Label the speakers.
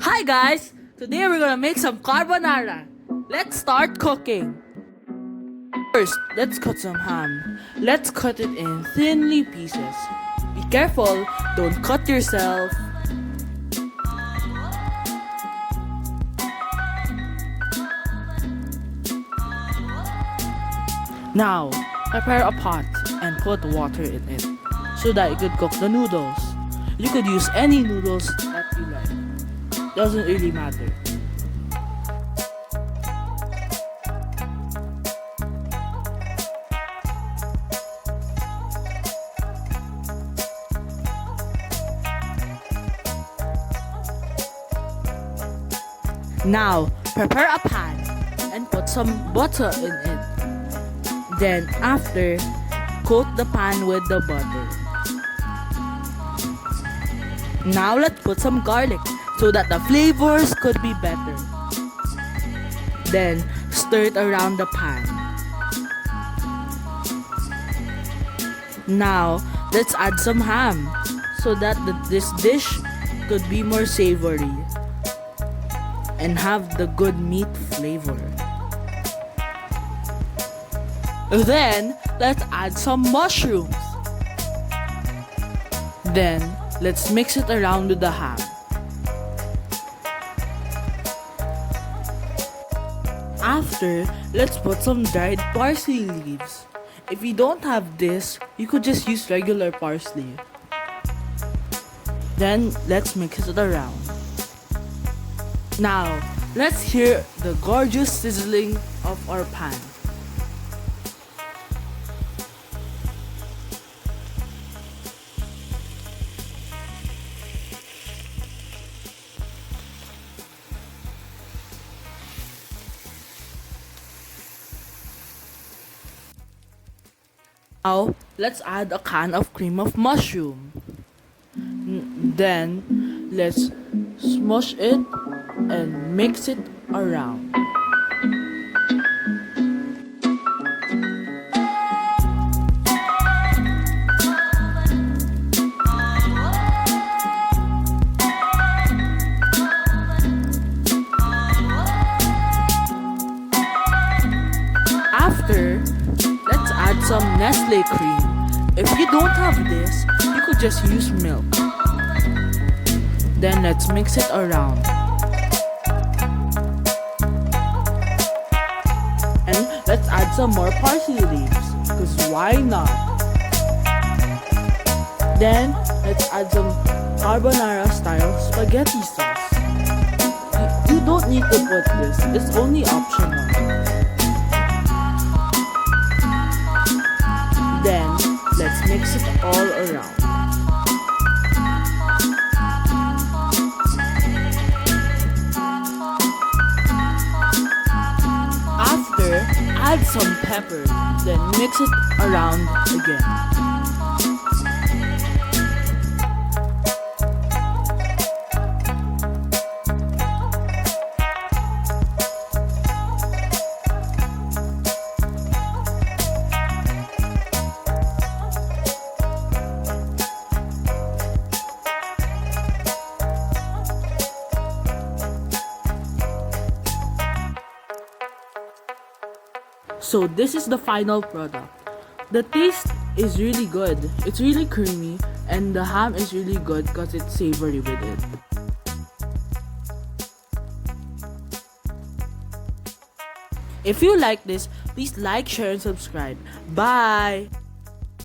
Speaker 1: Hi guys! Today we're gonna make some carbonara. Let's start cooking. First, let's cut some ham. Let's cut it in thinly pieces. Be careful, don't cut yourself. Now, prepare a pot and put water in it so that you could cook the noodles. You could use any noodles that you like. Doesn't really matter. Now, prepare a pan and put some butter in it. Then after, coat the pan with the butter. Now let's put some garlic so that the flavors could be better. Then stir it around the pan. Now let's add some ham so that this dish could be more savory and have the good meat flavor. Then let's add some mushrooms. Then let's mix it around with the ham. After, let's put some dried parsley leaves. If you don't have this, you could just use regular parsley. Then let's mix it around. Now, let's hear the gorgeous sizzling of our pan. Now, let's add a can of cream of mushroom. Then, let's smush it and mix it around. After, let's add some Nestle cream. If you don't have this, you could just use milk. Then let's mix it around. And let's add some more parsley leaves, because why not? Then let's add some carbonara style spaghetti sauce. You don't need to put this, it's only optional. Then, let's mix it all around. After, add some pepper, then mix it around again. So this is the final product. The taste is really good. It's really creamy and the ham is really good because it's savory with it. If you like this, please like, share, and subscribe. Bye!